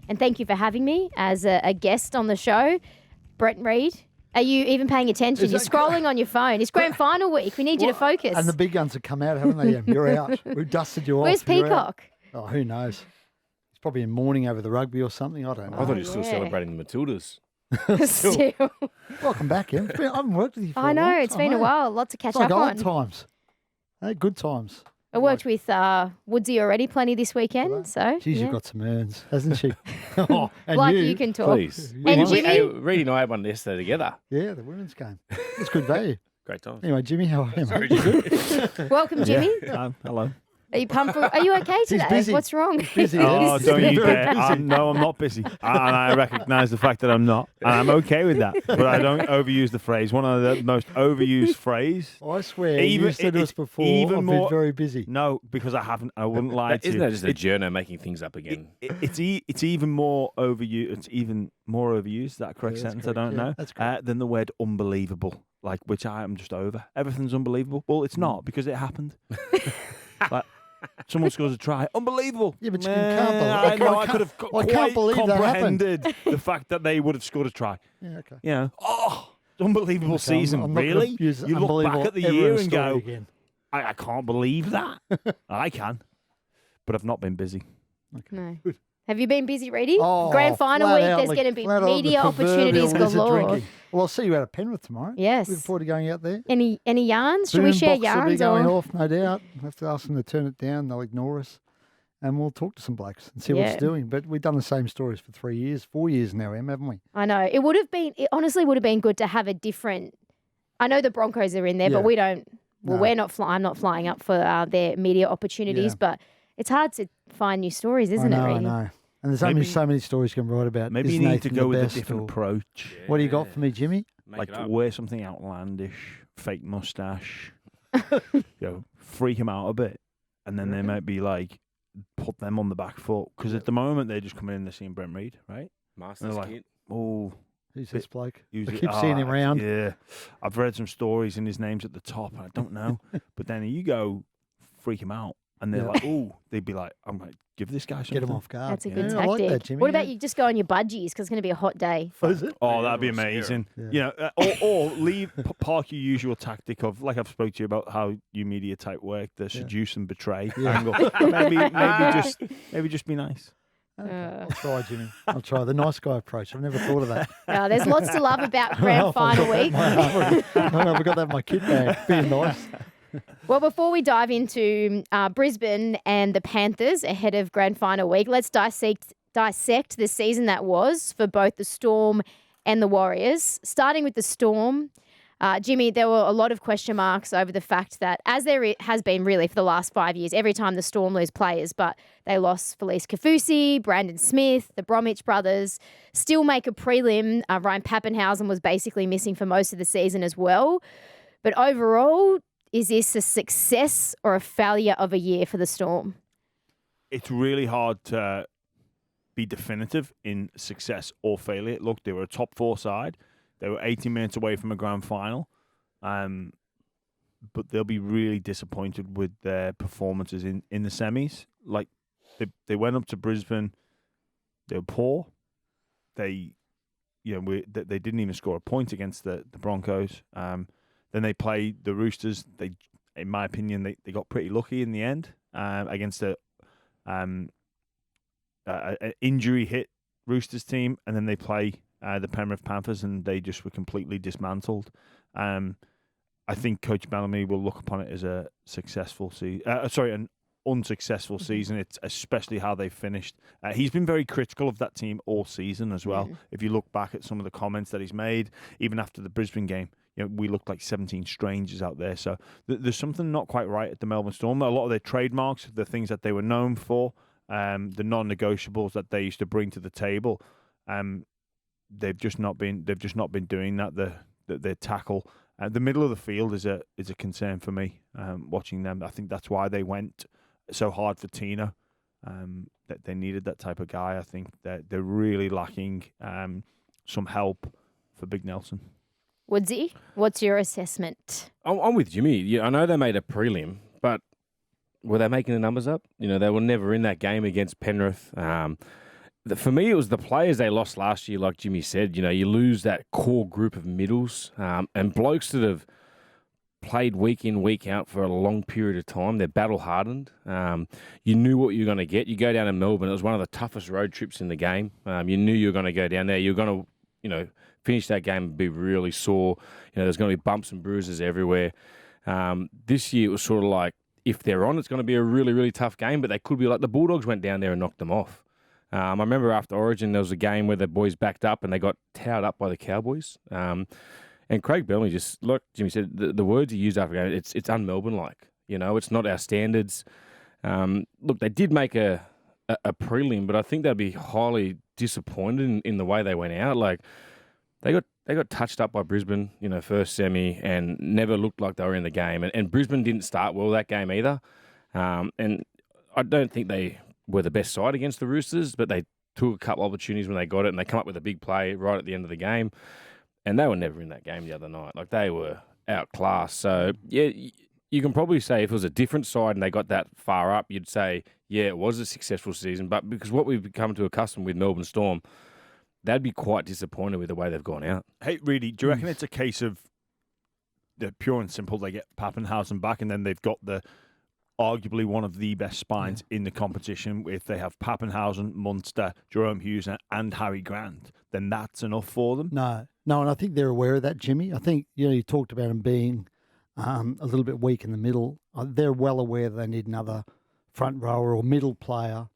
and thank you for having me as a guest on the show. Brent Reid, are you even paying attention? You're scrolling on your phone. It's grand final week. We need you to focus. And the big guns have come out, haven't they? You're out. We've dusted you off. Where's Peacock? Oh, who knows? He's probably in mourning over the rugby or something. I don't know. I thought he was still celebrating the Matildas. Still. Welcome back, Em. I haven't worked with you for a I know, long it's time, been a while. Lots to catch It's like up old on. times. Hey, good times. I worked with Woodsy already plenty this weekend. So, She's got some earns, hasn't she? Oh, and like you can talk. Please. And Jimmy? Reedy and I had one yesterday together. Yeah, the women's game. It's good value. Great times. Anyway, Jimmy, how are you? Sorry, Jimmy. Welcome, Jimmy. Hello. Are you pumped? Are you okay today? busy. What's wrong? Busy. Oh, He's don't you very dare. busy. No, I'm not busy. And I recognise the fact that I'm not. And I'm okay with that. But I don't overuse the phrase. One of the most overused phrase. I swear, Even- you said to us it's before, even I've more- been very busy. No, because I haven't. I wouldn't lie to Isn't you. that just a journo making things up again? It's even more overused. It's even more overused. Is that a correct Yeah, that's sentence? correct, I don't yeah, know. that's correct. Than the word unbelievable, which I am just over. Everything's unbelievable. Well, it's not because it happened. Like, someone scores a try. Unbelievable. Yeah, but you can't believe- I know. I I could have can't- I can't believe that happened. comprehended the fact that they would have scored a try. Yeah, okay. You know, unbelievable Okay, season. I'm not gonna Really? use You look unbelievable back at the ever in year a and story go, again. I can't believe that. I can, but I've not been busy. No. Have you been busy, Reedy? Oh, Grand final flat week, out, there's like, going to be flat out the media proverbial opportunities lizard galore. drinking. Well, I'll see you out at Penrith tomorrow. Yes. Looking forward to going out there. Any yarns? Should we share Boombox will be yarns? going Or? off, no doubt. We'll have to ask them to turn it down. They'll ignore us. And we'll talk to some blokes and see what Yeah. it's doing. But we've done the same stories for 3 years, 4 years now, Em, haven't we? I know. It honestly would have been good to have a different. I know the Broncos are in there, Yeah. but we don't. Well, No. we're not. I'm not flying up for their media opportunities, Yeah. but it's hard to find new stories, isn't I know, it, Reedy? I know. And there's only Maybe- so many stories you can write about. Maybe Is you need Nathan to go the with best a different or- approach. What do you got for me, Jimmy? Make Like it up. wear something outlandish, fake mustache, freak them out a bit, and then they might be like, put them on the back foot because at the moment they're just coming in, they're seeing Brent Reid, right? Masters like- kit. Oh, Who's this bloke? I usually- keep seeing him around. Yeah, I've read some stories and his name's at the top, and I don't know. But then you go freak him out, and they're Yeah. like, oh, they'd be like, I'm like, give this guy something. Get him off guard. That's a good Yeah, tactic. I like that, Jimmy. What about you just go on your budgies because it's going to be a hot day? Oh, is it? Oh, that'd be Yeah, scary. amazing. Yeah. You know, or leave park your usual tactic of like I've spoke to you about how you media type work, the seduce and betray Yeah. angle. maybe just be nice. Okay, I'll try, Jimmy. I'll try the nice guy approach. I've never thought of that. There's lots to love about grand final week. I've got that in my kit bag. Being nice. Well, before we dive into Brisbane and the Panthers ahead of grand final week, let's dissect the season that was for both the Storm and the Warriors. Starting with the Storm, Jimmy, there were a lot of question marks over the fact that, as there has been really for the last 5 years, every time the Storm lose players, but they lost Felice Kafusi, Brandon Smith, the Bromwich brothers, still make a prelim. Ryan Pappenhausen was basically missing for most of the season as well. But overall, is this a success or a failure of a year for the Storm? It's really hard to be definitive in success or failure. Look, they were a top 4 side. They were 18 minutes away from a grand final. But they'll be really disappointed with their performances in the semis. Like, they went up to Brisbane. They were poor. They didn't even score a point against the Broncos. Then they played the Roosters. They, in my opinion, they got pretty lucky in the end against an injury hit Roosters team, and then they play the Penrith Panthers, and they just were completely dismantled. I think Coach Bellamy will look upon it as a successful an unsuccessful season. It's especially how they finished. He's been very critical of that team all season as well. If you look back at some of the comments that he's made, even after the Brisbane game, we looked like 17 strangers out there. So there's something not quite right at the Melbourne Storm. A lot of their trademarks, the things that they were known for, the non-negotiables that they used to bring to the table, they've just not been doing that. Their tackle, the middle of the field is a concern for me. Watching them, I think that's why they went so hard for Tino. That they needed that type of guy. I think that they're really lacking some help for Big Nelson. Woodsy, what's your assessment? I'm with Jimmy. Yeah, I know they made a prelim, but were they making the numbers up? They were never in that game against Penrith. For me, it was the players they lost last year, like Jimmy said. You lose that core group of middles and blokes that have played week in, week out for a long period of time. They're battle-hardened. You knew what you were going to get. You go down to Melbourne. It was one of the toughest road trips in the game. You knew you were going to go down there. You were going to, finish that game and be really sore. There's going to be bumps and bruises everywhere. This year, it was sort of like, if they're on, it's going to be a really, really tough game, but they could be like the Bulldogs went down there and knocked them off. I remember after Origin, there was a game where the boys backed up and they got towed up by the Cowboys. And Craig Bellamy just, like Jimmy said, the words he used after the game, it's un-Melbourne-like. It's not our standards. Look, they did make a prelim, but I think they'd be highly disappointed in the way they went out. Like, they got touched up by Brisbane, first semi, and never looked like they were in the game. And Brisbane didn't start well that game either. And I don't think they were the best side against the Roosters, but they took a couple opportunities when they got it, and they come up with a big play right at the end of the game. And they were never in that game the other night. Like, they were outclassed. So, yeah, you can probably say if it was a different side and they got that far up, you'd say, yeah, it was a successful season. But because what we've become to accustomed with Melbourne Storm, they'd be quite disappointed with the way they've gone out. Hey, really, do you reckon it's a case of the pure and simple, they get Pappenhausen back and then they've got arguably one of the best spines in the competition? If they have Pappenhausen, Munster, Jerome Hughes and Harry Grant, then that's enough for them? No, and I think they're aware of that, Jimmy. I think, you talked about them being a little bit weak in the middle. They're well aware they need another front rower or middle player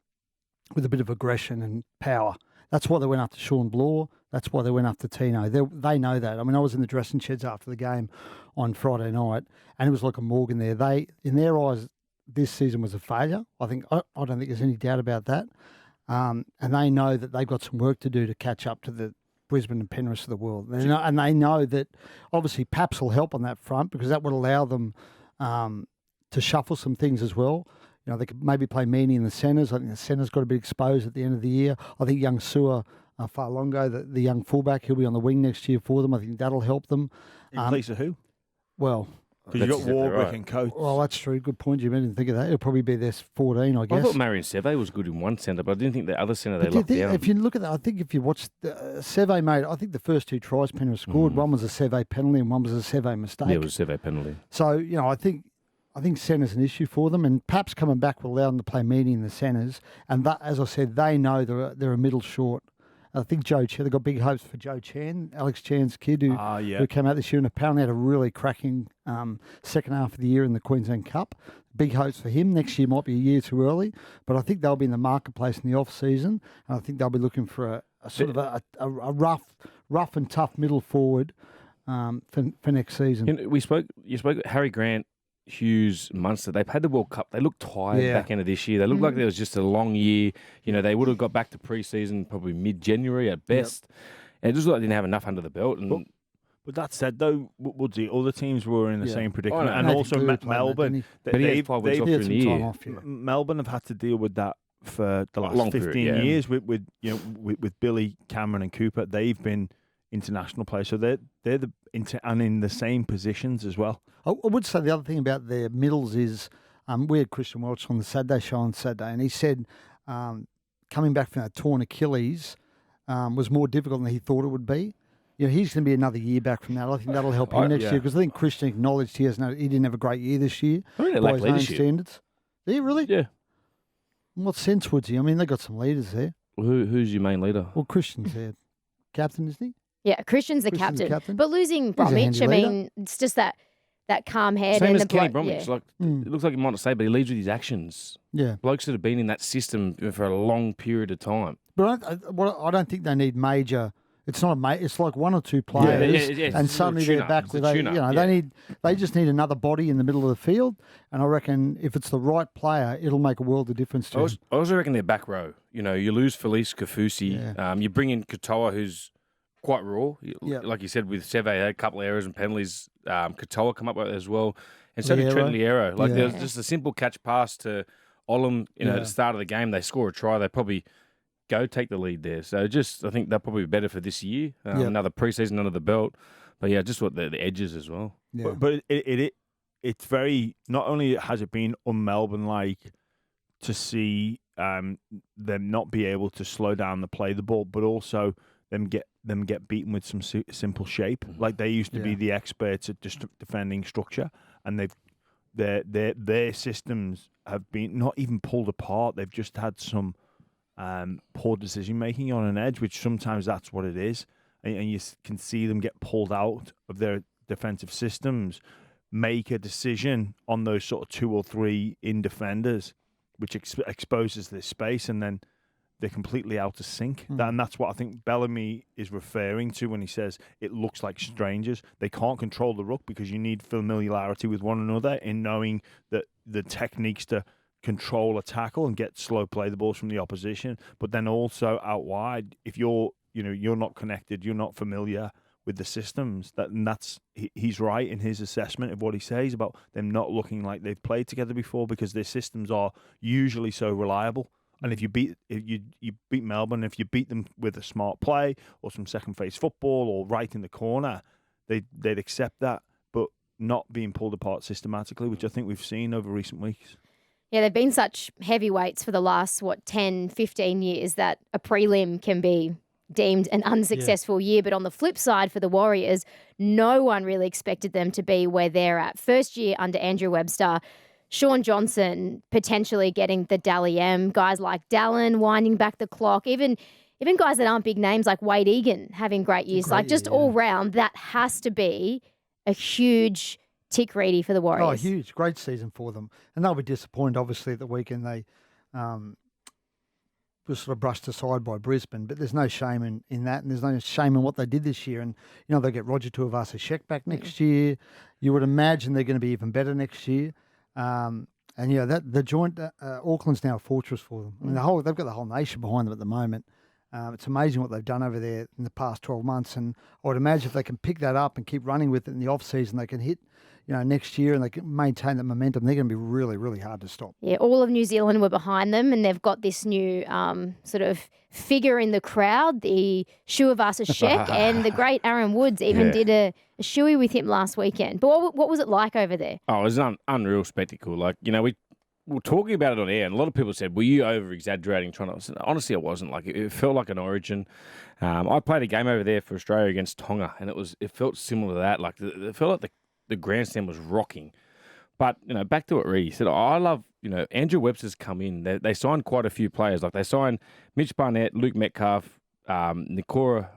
with a bit of aggression and power. That's why they went after Sean Bloor. That's why they went after Tino. They know that. I mean, I was in the dressing sheds after the game on Friday night, and it was like a Morgan there. In their eyes, this season was a failure. I don't think there's any doubt about that. And they know that they've got some work to do to catch up to the Brisbane and Penrith of the world. And they know that obviously Paps will help on that front because that would allow them to shuffle some things as well. They could maybe play Meaney in the centres. I think the centres got to be exposed at the end of the year. I think young Sua Farlongo, the young fullback, he'll be on the wing next year for them. I think that'll help them. In place of who? Well, because you've got Warbrick and Coates. Well, that's true. Good point, Jim. I didn't think of that. It'll probably be their 14, I guess. I thought Marion Seve was good in one centre, but I didn't think the other centre they locked down. If you look at that, I think if you watch Seve made, I think the first two tries Penrith scored, one was a Seve penalty and one was a Seve mistake. Yeah, it was a Seve penalty. So, I think centre's an issue for them, and Paps coming back will allow them to play Meaney in the centres. And that, as I said, they know they're a middle short. I think they've got big hopes for Joe Chan, Alex Chan's kid, who came out this year and apparently had a really cracking second half of the year in the Queensland Cup. Big hopes for him. Next year might be a year too early, but I think they'll be in the marketplace in the off-season, and I think they'll be looking for a sort of a rough and tough middle forward for next season. You spoke Harry Grant, Hughes, Munster. They've had the World Cup. They looked tired back end of this year. They looked like there was just a long year. They would have got back to pre-season probably mid-January at best. Yep. And it just looked like they didn't have enough under the belt. And but that said, though, Woodsy, other teams were in the same predicament. And also Melbourne. Melbourne have had to deal with that for the last 15 years with Billy, Cameron and Cooper. They've been international players, so they're and in the same positions as well. I would say the other thing about their middles is we had Christian Welch on the Saturday show on Saturday, and he said coming back from that torn Achilles was more difficult than he thought it would be. He's going to be another year back from that. I think that'll help him next year because I think Christian acknowledged he didn't have a great year this year by his own standards. Did he really? Yeah. In what sense would he? I mean, they got some leaders there. Well, who's your main leader? Well, Christian's there. Captain, isn't he? Yeah, Christian's the captain. But losing Bromwich, it's just that calm head. Same and as the Kenny Bromwich. It looks like you might not say, but he leads with his actions. Yeah. Blokes that have been in that system for a long period of time. But I don't think they need major. It's not it's like one or two players, and suddenly they're back with they just need another body in the middle of the field. And I reckon if it's the right player, it'll make a world of difference to them. I also reckon their back row. You lose Felice Kafusi. Yeah. You bring in Katoa, who's quite raw. Like you said, with Seve, had a couple of errors and penalties. Katoa come up with it as well. And so did Trent Liero. There was just a simple catch pass to Olam at the start of the game. They score a try. They probably go take the lead there. So I think they'll probably be better for this year. Another preseason under the belt. But just what the edges as well. Yeah. But it's very, not only has it been un-Melbourne like to see them not be able to slow down the play of the ball, but also them get beaten with some simple shape. Like they used to be the experts at just defending structure, and their systems have been not even pulled apart. They've just had some poor decision making on an edge, which sometimes that's what it is, and you can see them get pulled out of their defensive systems, make a decision on those sort of 2 or 3 in defenders, which exposes this space, and then they're completely out of sync. And that's what I think Bellamy is referring to when he says it looks like strangers. They can't control the ruck because you need familiarity with one another in knowing that the techniques to control a tackle and get slow play the balls from the opposition. But then also out wide, if you're not connected, you're not familiar with the systems. He's right in his assessment of what he says about them not looking like they've played together before because their systems are usually so reliable. And if you beat Melbourne, if you beat them with a smart play or some second phase football or right in the corner, they'd accept that, but not being pulled apart systematically, which I think we've seen over recent weeks. Yeah, they've been such heavyweights for the last, 10, 15 years that a prelim can be deemed an unsuccessful year. But on the flip side for the Warriors, no one really expected them to be where they're at. First year under Andrew Webster, Sean Johnson potentially getting the Dally M, guys like Dallin winding back the clock, even guys that aren't big names like Wade Egan having great years. All round, that has to be a huge tick ready for the Warriors. Oh, huge. Great season for them. And they'll be disappointed, obviously, at the weekend they were sort of brushed aside by Brisbane, but there's no shame in that, and there's no shame in what they did this year. And, they'll get Roger Tuivasa-Sheck back next year. You would imagine they're going to be even better next year. The joint Auckland's now a fortress for them. I mean, they've got the whole nation behind them at the moment. It's amazing what they've done over there in the past 12 months, and I would imagine if they can pick that up and keep running with it in the off season, they can hit, next year, and they can maintain that momentum. They're going to be really, really hard to stop. Yeah, all of New Zealand were behind them, and they've got this new sort of figure in the crowd, the Tuivasa-Sheck, and the great Aaron Woods even did a shoey with him last weekend. But what was it like over there? Oh, it was an unreal spectacle. Like, we were talking about it on air, and a lot of people said, were you over-exaggerating? Honestly, it wasn't. Like, it felt like an origin. I played a game over there for Australia against Tonga, and it felt similar to that. Like, it felt like the grandstand was rocking. But, back to what Reedy said, I love, Andrew Webster's come in. They signed quite a few players. Like, they signed Mitch Barnett, Luke Metcalf, Nakora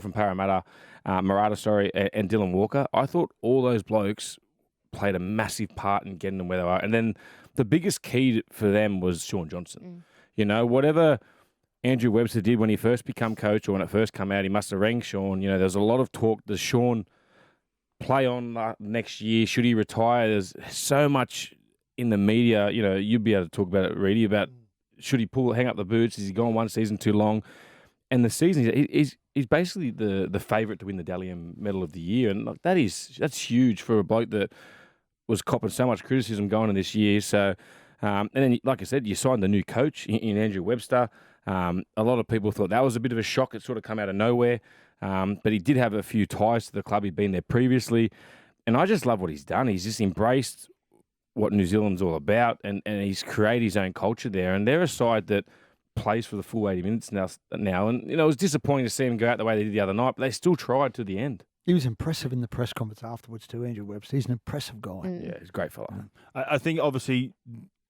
from Parramatta, Murata, and Dylan Walker. I thought all those blokes played a massive part in getting them where they are. And then the biggest key for them was Sean Johnson. Whatever Andrew Webster did when he first became coach or when it first came out, he must have rang Sean. There's a lot of talk. Does Sean play on next year? Should he retire? There's so much in the media. You'd be able to talk about it, Reedy, about should he hang up the boots? Is he gone one season too long? And the season, he's basically the favourite to win the Dally M Medal of the Year. And that's huge for a bloke that was copping so much criticism going into this year. So, and then, like I said, you signed the new coach in Andrew Webster. A lot of people thought that was a bit of a shock. It sort of come out of nowhere. But he did have a few ties to the club. He'd been there previously. And I just love what he's done. He's just embraced what New Zealand's all about, and he's created his own culture there. And they're a side that plays for the full 80 minutes now. And, it was disappointing to see him go out the way they did the other night, but they still tried to the end. He was impressive in the press conference afterwards too, Andrew Webster. He's an impressive guy. Yeah, he's a great fella. I think, obviously,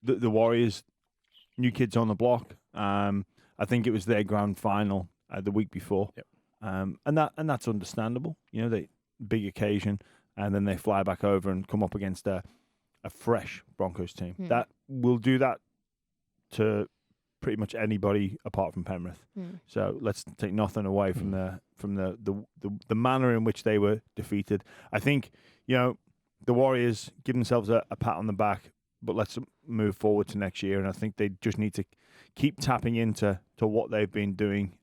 the Warriors, new kids on the block. I think it was their grand final the week before. Yep. And that's understandable. They big occasion, and then they fly back over and come up against a fresh Broncos team. That will do that to pretty much anybody apart from Penrith. So let's take nothing away from the manner in which they were defeated. I think the Warriors give themselves a pat on the back, but let's move forward to next year. And I think they just need to keep tapping into what they've been doing.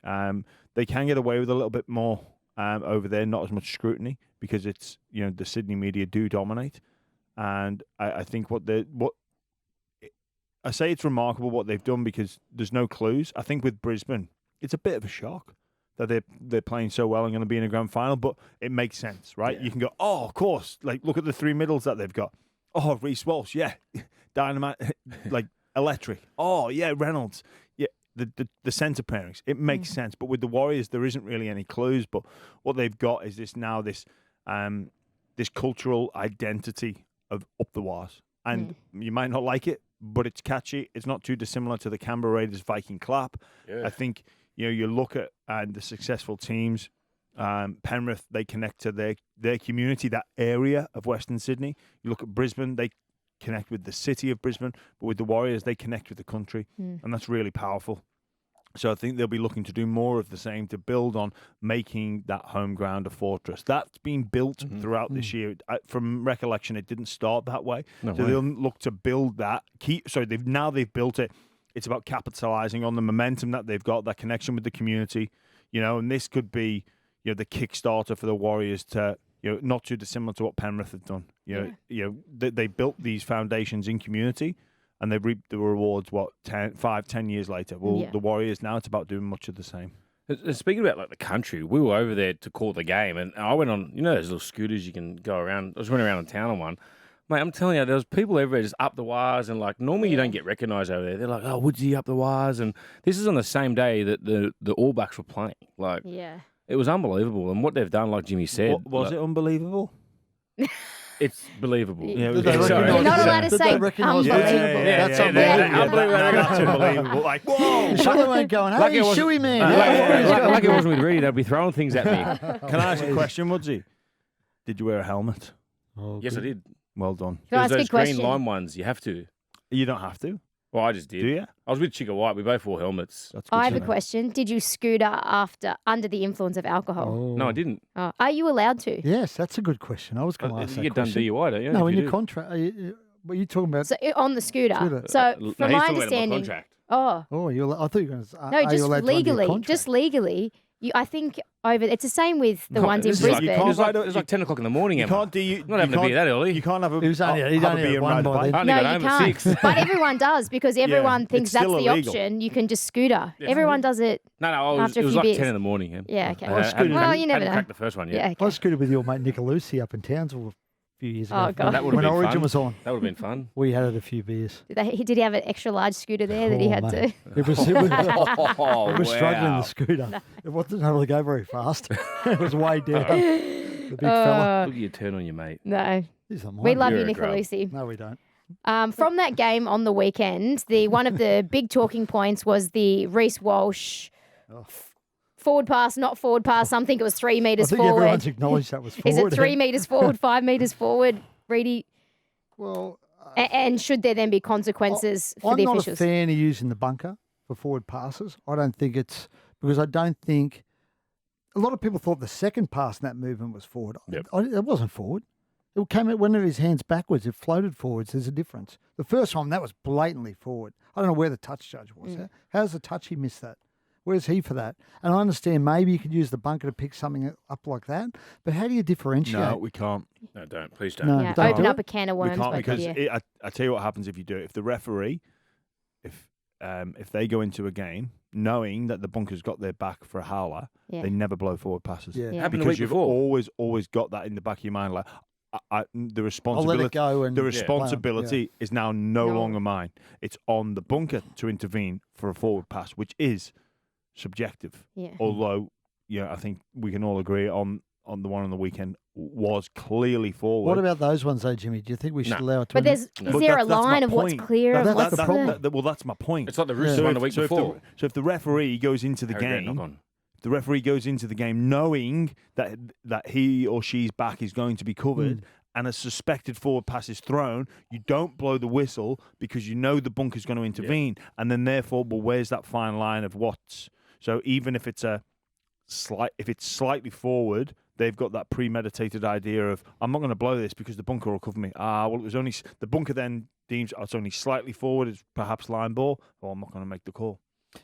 They can get away with a little bit more over there, not as much scrutiny, because it's the Sydney media do dominate. And I think I say it's remarkable what they've done because there's no clues. I think with Brisbane, it's a bit of a shock that they're playing so well and going to be in a grand final, but it makes sense, right? Yeah. You can go, oh, of course. Like, look at the three middles that they've got. Oh, Reece Walsh, yeah. Dynamite, like electric. Oh yeah, Reynolds. Yeah, the centre pairings. It makes sense. But with the Warriors, there isn't really any clues. But what they've got is this cultural identity of up the wires, and you might not like it, but it's catchy. It's not too dissimilar to the Canberra Raiders Viking clap. Yeah. I think you look at the successful teams. Penrith, they connect to their community, that area of Western Sydney. You look at Brisbane, they connect with the city of Brisbane, but with the Warriors, they connect with the country, and that's really powerful. So I think they'll be looking to do more of the same to build on making that home ground a fortress. That's been built throughout this year. From recollection, it didn't start that way. No way. They'll look to build that. They've built it. It's about capitalizing on the momentum that they've got, that connection with the community, and this could be, the Kickstarter for the Warriors to, not too dissimilar to what Penrith have done. They built these foundations in community, and they reaped the rewards, 10 years later. Well, the Warriors now, it's about doing much of the same. And speaking about the country, we were over there to call the game, and I went on, those little scooters you can go around. I was running around in town on one. Mate, I'm telling you, there was people everywhere just up the wires, and normally you don't get recognised over there. They're like, oh, Woodsy up the wires, and this is on the same day that the All Blacks were playing. It was unbelievable, and what they've done, like Jimmy said. Was it unbelievable? It's believable. Yeah, you're not allowed to say unbelievable. That's unbelievable. That's unbelievable. Like, whoa! Surely weren't going, hey, shoey man. Like it wasn't with Reedy, they'd be throwing things at me. Can I ask a question, Woodsy? Did you wear a helmet? Yes, I did. Well done. There's those green line ones. You have to. You don't have to. Well, I just did. Do you? I was with Chicka White. We both wore helmets. I have a question. Did you scooter under the influence of alcohol? Oh. No, I didn't. Oh. Are you allowed to? Yes, that's a good question. I was going to ask that You get done DUI, don't you? No, in your contract. What are you talking about? So, on the scooter. So, from my understanding. I thought you were. I thought you were going to. No, just legally. Just legally. I think it's the same with the ones in Brisbane. It's like 10 o'clock in the morning. You can't not having a beer that early. You can't have a beer and ride the bike. No, you can't. But everyone does because everyone thinks that's the option. You can just scooter. Yeah. Everyone does it. No, it was like 10 in the morning. Yeah, okay. Well, you never know. Cracked the first one yet. Yeah, okay. I scooted with your mate Nicolucci up in Townsville a few years ago. Oh, God. When Origin was on. That would have been fun. We had a few beers. Did he have an extra large scooter there that he had to? It was struggling, the scooter. No. It wasn't able to go very fast. It was way down. The big fella. Look at your turn on your mate. No. We love you, Nicolucci. No, we don't. From that game on the weekend, one of the big talking points was the Reece Walsh forward pass, not forward pass. I think it was 3 metres forward. Everyone's acknowledged that was forward. Is it 3 metres forward, 5 metres forward, Reedy? Well... and should there then be consequences for the officials? I'm not a fan of using the bunker for forward passes. I don't think it's... Because I don't think... A lot of people thought the second pass in that movement was forward. Yep. It wasn't forward. It came out when his hands backwards. It floated forwards. There's a difference. The first one, that was blatantly forward. I don't know where the touch judge was. How's the touch he missed that? Where's he for that? And I understand maybe you could use the bunker to pick something up like that, but how do you differentiate? No, we can't. No, don't. Please don't. No, don't open up a can of worms. We can't because I tell you what happens if you do it. If the referee, if they go into a game knowing that the bunker's got their back for a howler, they never blow forward passes. Yeah. Happened because the week you've before. always got that in the back of your mind, like the responsibility. I'll let it go and the responsibility is now no longer mine. It's on the bunker to intervene for a forward pass, which is subjective. Yeah. Although, I think we can all agree on the one on the weekend was clearly forward. What about those ones, though, Jimmy? Do you think we should allow it to? But is there a line of what's clear and what's the problem? Well, that's my point. It's like the Roosters one the week before. So if the referee goes into the game, the referee goes into the game knowing that he or she's back is going to be covered. And a suspected forward pass is thrown, you don't blow the whistle because you know the bunker's going to intervene. Yeah. And then therefore, where's that fine line of what's... So even if it's slightly forward, they've got that premeditated idea of, I'm not going to blow this because the bunker will cover me. Well, it was only... The bunker then deems it's only slightly forward, it's perhaps line ball. I'm not going to make the call.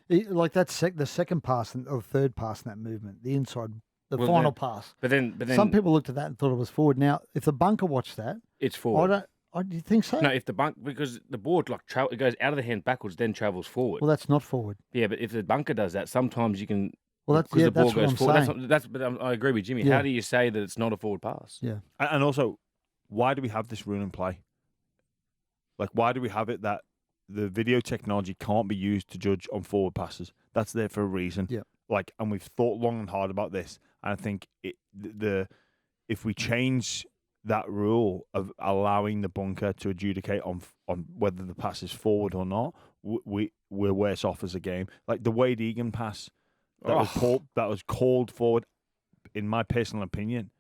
Like that the second pass or third pass in that movement, the inside... The final pass. But then some people looked at that and thought it was forward. Now, if the bunker watched that, it's forward. Do you think so? No, if the because the board it goes out of the hand backwards, then travels forward. Well, that's not forward. Yeah, but if the bunker does that, sometimes you can. Well, that's the ball goes forward. But I agree with Jimmy. Yeah. How do you say that it's not a forward pass? Yeah, and also, why do we have this rule in play? Like, why do we have it that the video technology can't be used to judge on forward passes. That's there for a reason. Yeah. Like, and we've thought long and hard about this. And I think if we change that rule of allowing the bunker to adjudicate on whether the pass is forward or not, we're worse off as a game. Like the Wade Egan pass that was called forward, in my personal opinion.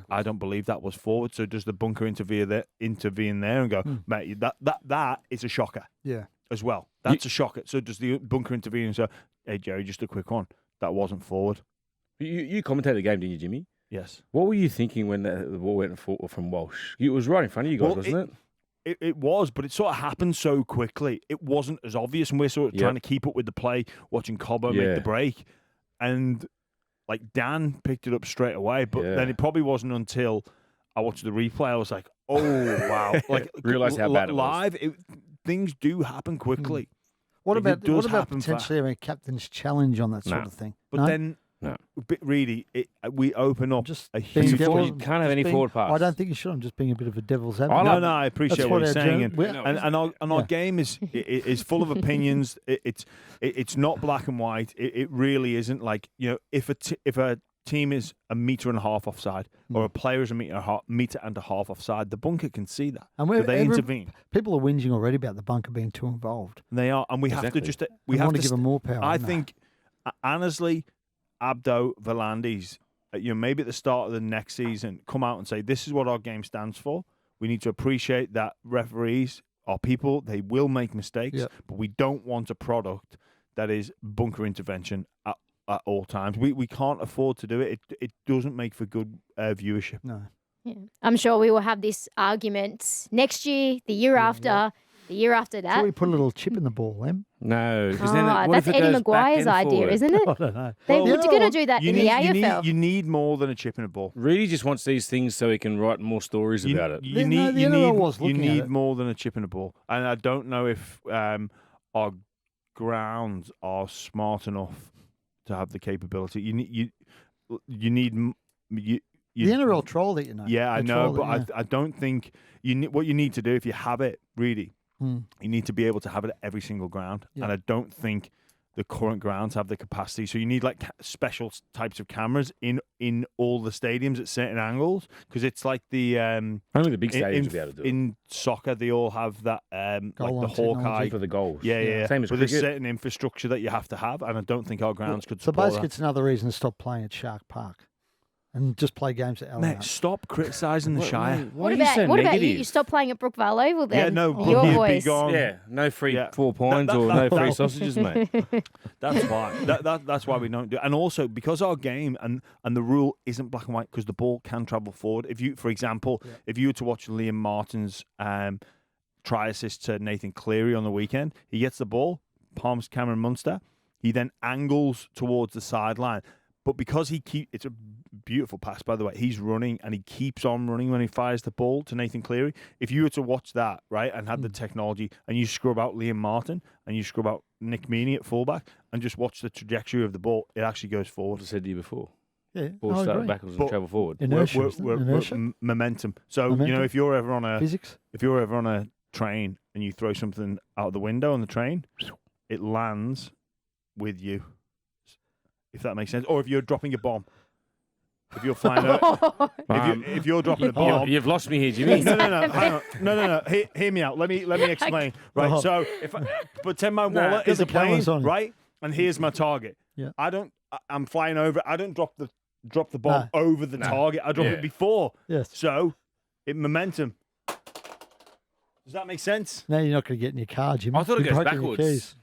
I don't believe that was forward. So does the bunker intervene there and go, mate, that is a shocker. Yeah. As well. That's a shocker. So does the bunker intervene and say, hey, Jerry, just a quick one. That wasn't forward. You commentated the game, didn't you, Jimmy? Yes. What were you thinking when the ball went from Walsh? It was right in front of you guys, wasn't it? It was, but it sort of happened so quickly. It wasn't as obvious, and we're sort of trying to keep up with the play, watching Cobbo make the break. And like Dan picked it up straight away, but then it probably wasn't until I watched the replay I was like, oh, wow. Like, realised how bad it was. Live, things do happen quickly. What about potentially fast. a captain's challenge on that sort of thing? But then, really, we open up just a being huge... devil's- You can't have any forward pass. I don't think you should. I'm just being a bit of a devil's advocate. No, I appreciate what you're saying, and our Yeah. game is full of opinions. It's not black and white. It really isn't. Like, if a team is a metre and a half offside, or a player is a metre and a half offside, the bunker can see that. And so they intervene. People are whinging already about the bunker being too involved. And they are, and we have to just We want to give them more power. I think Annesley, Abdo, Volandis, maybe at the start of the next season, come out and say, this is what our game stands for. We need to appreciate that referees are people. They will make mistakes, but we don't want a product that is bunker intervention at all times. We can't afford to do it. It doesn't make for good viewership. No. Yeah. I'm sure we will have this argument next year, the year after, the year after that. Should we put a little chip in the ball, Em? No. That's Eddie Maguire's idea, isn't it? I don't know. We're going to do that in the AFL. You need more than a chip in a ball. Reedy just wants these things so he can write more stories about it. You need more than a chip in a ball. And I don't know if our grounds are smart enough to have the capability. You need the NRL trolled it, Yeah, I know, but I don't think what you need to do if you have it, really, you need to be able to have it at every single ground. Yeah. And I don't think the current grounds have the capacity. So you need like special types of cameras in all the stadiums at certain angles, because it's like the only the big stadiums will be able to do it. In soccer, they all have that like the Hawkeye technology for the goals. Yeah. Same as but cricket. there's certain infrastructure that you have to have, and I don't think our grounds could So support basically, it's another reason to stop playing at Shark Park and just play games at that. Allianz. Mate, stop criticising the Shire. What about you? You stop playing at Brookvale Oval then? Yeah, no, your he'd boys. be gone. Yeah, no free 4 points or no free sausages, mate. That's why. That's why we don't do it. And also because our game and the rule isn't black and white, because the ball can travel forward. If you, for example, if you were to watch Liam Martin's try assist to Nathan Cleary on the weekend, he gets the ball, palms Cameron Munster, he then angles towards the sideline. But because it's a beautiful pass, by the way, he's running and he keeps on running when he fires the ball to Nathan Cleary. If you were to watch that, right, and had the technology, and you scrub out Liam Martin and you scrub out Nick Meaney at fullback and just watch the trajectory of the ball, it actually goes forward. I said to you before. Yeah, Ball I start agree. backwards and travel forward. Inertia, Momentum. So, if you're ever on physics. If you're ever on a train and you throw something out the window on the train, it lands with you. If that makes sense. Or if you're dropping a bomb. If you're flying over, if you're dropping a bomb. You've lost me here, Jimmy. No. Hang on. No. Hear me out. Let me explain. Right. So if pretend my wallet is a plane, right? And here's my target. Yeah. I'm flying over. I don't drop the bomb over the target. I drop it before. Yes. So momentum. Does that make sense? Now you're not going to get in your car, Jimmy. I thought it You're goes breaking your backwards. keys.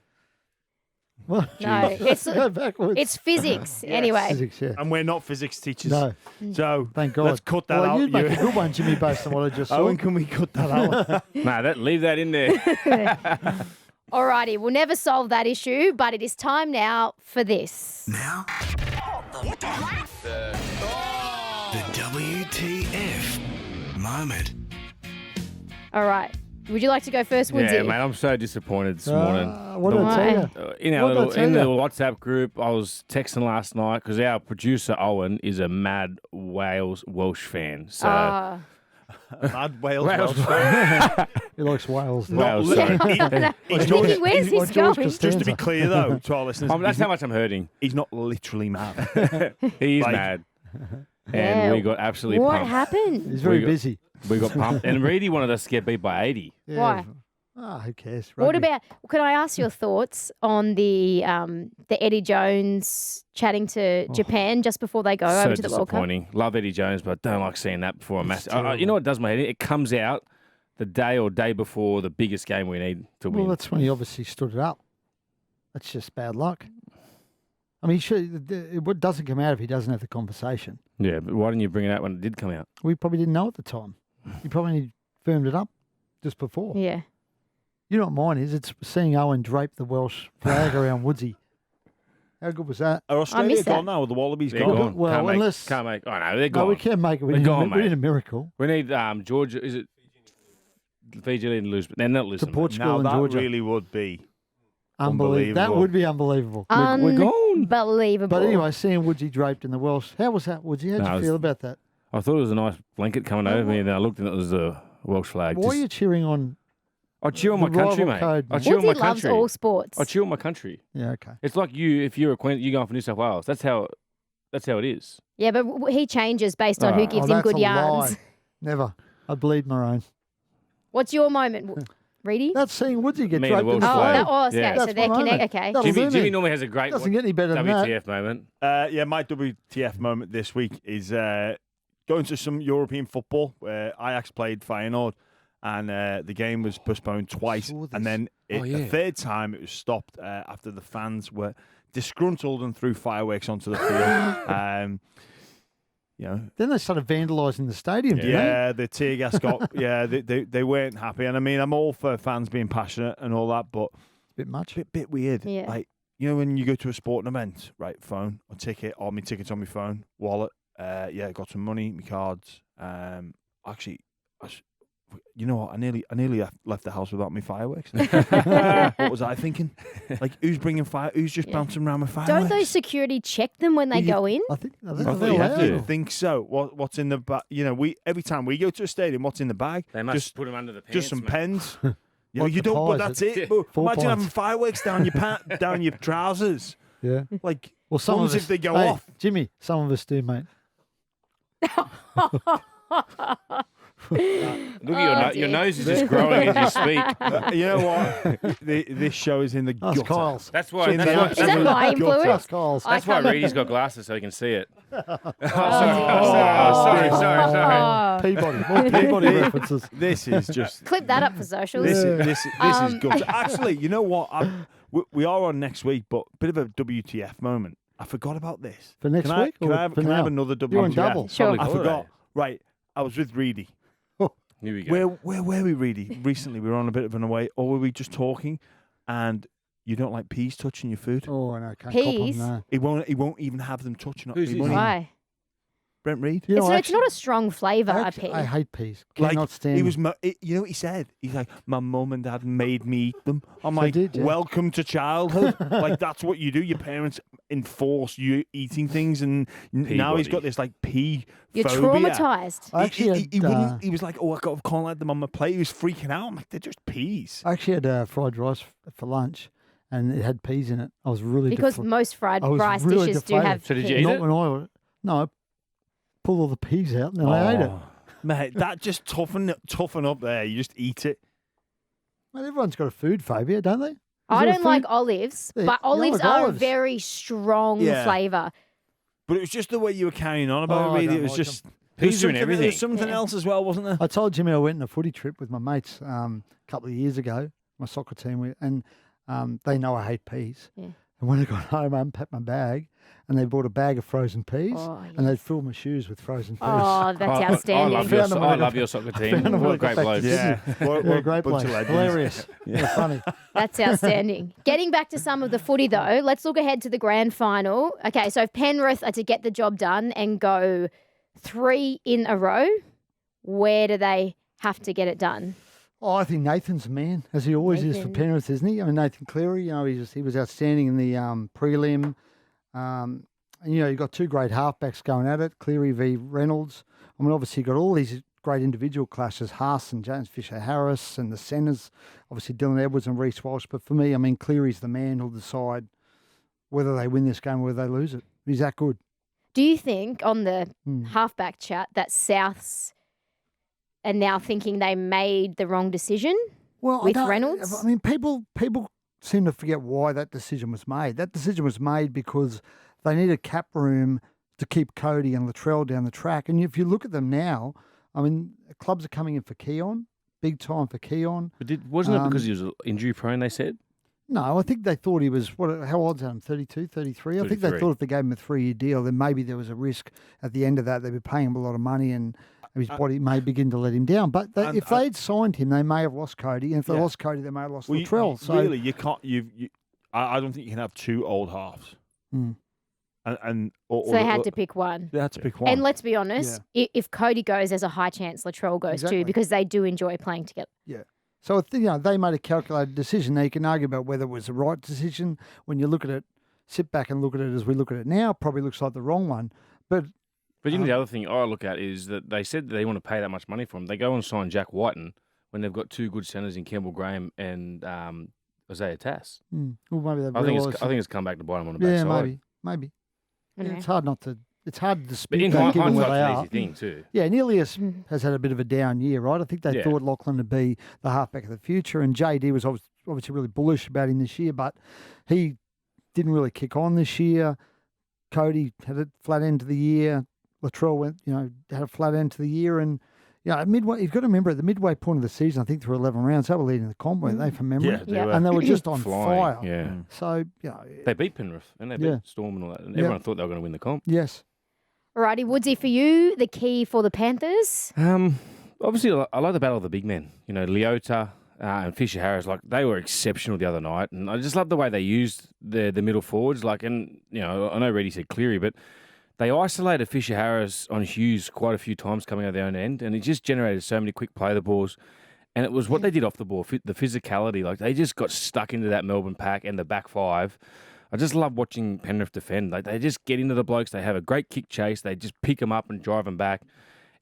What? No, it's Go backwards. it's physics anyway. Physics, yeah. And we're not physics teachers. No. So Thank God. let's cut that out. You'd make a good one, Jimmy, based on what I just saw. Owen, can we cut that out? Nah, leave that in there. Alrighty, we'll never solve that issue, but it is time now for this. Now, the WTF moment. All right. Would you like to go first, Woodsy? Yeah, mate, I'm so disappointed this morning. What did I tell you? In our little WhatsApp group, I was texting last night because our producer Owen is a mad Welsh fan. So Mad Wales. Wales. He likes Wales. though. Well, Not sorry. He's not, Mickey, where's Like this George going? Costanza. just to be clear, though, to our listeners, That's how much I'm hurting. he's not literally mad. He is Like- mad. Yeah. And we got absolutely What pumped. happened? He's very We got- busy. We got pumped. And Reedy wanted us to get beat by 80. Yeah. Why? Who cares? What Rugby. about? Could I ask your thoughts on the Eddie Jones chatting to Japan just before they go So over to the World Cup? disappointing. Love Eddie Jones, but I don't like seeing that before a It's massive. terrible. You know what does my head in? It comes out the day before the biggest game we need to Well, win. that's when he obviously stood it up. That's just bad luck. I mean, it doesn't come out if he doesn't have the conversation. Yeah, but why didn't you bring it out when it did come out? We probably didn't know at the time. He probably firmed it up just before. Yeah. You know what mine is? It's seeing Owen drape the Welsh flag around Woodsy. How good was that? Are Australia missed gone that. now? Are the Wallabies They're gone? gone. Well, can't unless- make. Oh no, they're No, gone. we can't make it. We They're need, gone, we need mate. a miracle. We need Georgia. Is it Fiji and lose? But they're not To losing. mate. Portugal Now and that Georgia. really would be. Unbelievable. That unbelievable. would be unbelievable. We're gone. Unbelievable. But anyway, seeing Woodsy draped in the Welsh. How was that, Woodsy? How'd No, it you was- feel about that? I thought it was a nice blanket coming over me, and then I looked and it was a Welsh flag. Why are you cheering on? I cheer on my the country, rival mate. code, I mate? cheer on Woodsy my loves country. all sports. I cheer on my country. Yeah, okay. It's like you, if you're a Queen, you go for New South Wales. That's how it is. Yeah, but he changes based on who Oh, gives him that's good a yarns. lie. Never. I bleed Maroon. What's your moment, Reedy? That's seeing Woodsy get Me and the draped in the Welsh Oh, flag. flag. okay. Yeah. So That's they're my moment. connected. Okay. That'll do Jimmy me. normally has a great Doesn't get any better than that. WTF moment. Yeah, my WTF moment this week is going to some European football where Ajax played Feyenoord, and the game was postponed twice, saw this. and then the third time it was stopped after the fans were disgruntled and threw fireworks onto the field. You know, Then they started vandalising the stadium, didn't yeah, the tear gas got. Yeah, they weren't happy, and I mean, I'm all for fans being passionate and all that, but they? Bit much. bit weird. Yeah. Like, you know, when you go to a sporting event, right? Phone or ticket, or my tickets on my phone, wallet. Yeah, got some money, my cards. Actually, you know what? I nearly left the house without my fireworks. What was I thinking? Like, who's bringing fire? Who's just Yeah. bouncing around with fireworks? Don't those security check them when they You- go in? I think I they're thought you had allowed. to. I think so. What's in the bag? You know, every time we go to a stadium, what's in the bag? They must just put them under the pants. just some mate. pens. You know, Like you the don't. But pies that's at- it. But Four imagine pints. having fireworks down your down your trousers. Yeah. Like, Well, some what of if us, they go hey, off? Jimmy, some of us do, mate. Look at your, Oh, your dear. nose is just growing as you speak. You know what? This show is in the Us gutter. Kyle's. That's why. In That's the why, Is absolute that my gutter. influence? Us Kyle's. I that's why come- Reedy's got glasses so he can see it. Oh, Oh, sorry. Peabody. More Peabody references. This is just. Clip that up for socials. This is Um, good. Actually, you know what? We are on next week, but bit of a WTF moment. I forgot about this. For next Can week? Can or I have, for can I have now? another WTF? You're on double. Sure. I Probably forgot. Right. I was with Reedy. Here we go. Where were we, Reedy? Recently, we were on a bit of an away, or were we just talking? And you don't like peas touching your food. Oh, no, can't Peas? cop 'em, no. He won't even have them touching. Who's he this? won't even- Why? Brent Reed. You know, It's not a strong flavour, a pea. I hate peas. Like, Cannot stand he was, them. you know what he said? He's like, my mum and dad made me eat them. I'm They like, did, yeah. welcome to childhood. Like, that's what you do. Your parents enforce you eating things, and now he's got Peabody. this like pea You're phobia. traumatised. I actually He had, wouldn't. He was like, "Oh, I can't let them on my plate." He was freaking out. I'm like, "They're just peas." I actually had fried rice for lunch, and it had peas in it. I was really Because most fried I was rice really dishes do deflated. have So did you peas. eat not it? when I no, I pulled all the peas out and then I ate it. Oh. Mate, that just toughen up there. You just eat it. Mate, everyone's got a food phobia, don't they? I there a don't like food- olives, Yeah, but you olives like are a olives. very strong Yeah. flavour. But it was just the way you were carrying on about Oh, it. I Really, don't it was like just Peas are in There everything. was something Yeah. else as well, wasn't there? I told Jimmy I went on a footy trip with my mates a couple of years ago, my soccer team, and they know I hate peas. Yeah. And when I got home, I unpacked my bag, and they bought a bag of frozen peas, Oh, and they'd fill my shoes with frozen peas. Oh, that's I outstanding. love Found them when I I got love back- your soccer I team. found them when What I a got great back to bloke. Sydney. What They're a great bunch bloke. of legends. Hilarious. Yeah, funny. That's outstanding. Getting back to some of the footy, though, let's look ahead to the grand final. Okay, so if Penrith are to get the job done and go 3 in a row, where do they have to get it done? Oh, I think Nathan's the man, as he always is for Nathan. Penrith, isn't he? I mean, Nathan Cleary, he was outstanding in the prelim. And, you've got two great halfbacks going at it, Cleary v Reynolds. I mean, obviously, you've got all these great individual clashes, Haas and James Fisher-Harris, and the centres, obviously Dylan Edwards and Reece Walsh. But for me, I mean, Cleary's the man who'll decide whether they win this game or whether they lose it. He's that good. Do you think on the halfback chat that Souths are now thinking they made the wrong decision with Reynolds? I mean, people seem to forget why that decision was made. That decision was made because they needed cap room to keep Cody and Latrell down the track. And if you look at them now, I mean, clubs are coming in for Keon, big time for Keon. But wasn't it because he was injury prone, they said? No, I think they thought he was, how old's him, 32, 33? I think they thought if they gave him a 3-year deal, then maybe there was a risk at the end of that. They'd be paying him a lot of money and his body may begin to let him down. But if they'd signed him, they may have lost Cody. And if they lost Cody, they may have lost Latrell. Really, you can't, I don't think you can have two old halves. Mm. So they had to pick one. They had to pick one. And let's be honest, if Cody goes, there's a high chance Latrell goes too, because they do enjoy playing together. Yeah. So, they made a calculated decision. Now, you can argue about whether it was the right decision. When you look at it, sit back and look at it as we look at it now, probably looks like the wrong one. But the other thing I look at is that they said that they want to pay that much money for him. They go and sign Jack Whiten when they've got two good centres in Campbell Graham and Isaiah Tass. Well, maybe I think it's come back to bite them on the backside. Yeah, maybe. Okay. It's hard not to. It's hard to dispute. But in that, given where they hindsight's are. an easy thing too. Yeah, and Ilias has had a bit of a down year, right? I think they thought Lachlan would be the halfback of the future, and JD was obviously really bullish about him this year, but he didn't really kick on this year. Cody had a flat end to the year. Latrell had a flat end to the year, and at midway, you've got to remember at the midway point of the season, I think through 11 rounds, they were leading the comp, weren't they, from memory? Yeah, they were. And they were just on Flying, fire. Yeah. So They beat Penrith and they beat Storm and all that, and everyone thought they were going to win the comp. Yes. Alrighty, Woodsy, for you, the key for the Panthers? Obviously, I like the battle of the big men. Leota and Fisher-Harris, they were exceptional the other night, and I just love the way they used the middle forwards. I know Reddy said Cleary, but they isolated Fisher-Harris on Hughes quite a few times coming out of their own end, and it just generated so many quick play the balls. And it was what they did off the ball, the physicality. They just got stuck into that Melbourne pack and the back five. I just love watching Penrith defend. They just get into the blokes. They have a great kick chase. They just pick them up and drive them back.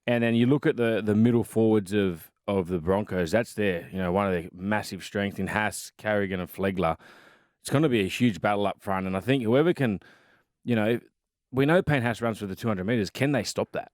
And then you look at the middle forwards of the Broncos. That's one of their massive strengths in Haas, Carrigan and Flegler. It's going to be a huge battle up front. And I think whoever can, we know Payne Haas runs for the 200 metres. Can they stop that?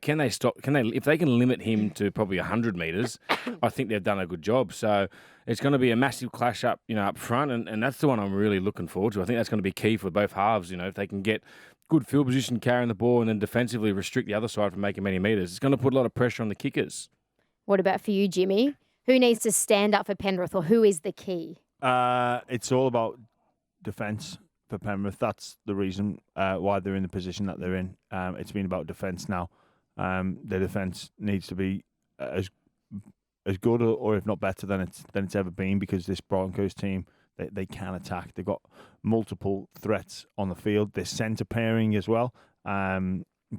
Can they stop? If they can limit him to probably 100 metres, I think they've done a good job. So it's going to be a massive clash up front, and that's the one I'm really looking forward to. I think that's going to be key for both halves. If they can get good field position carrying the ball and then defensively restrict the other side from making many metres, it's going to put a lot of pressure on the kickers. What about for you, Jimmy? Who needs to stand up for Penrith, or who is the key? It's all about defence. For Penrith, that's the reason why they're in the position that they're in. It's been about defence now. Their defence needs to be as good or if not better than it's ever been, because this Broncos team, they can attack. They've got multiple threats on the field. There's centre pairing as well.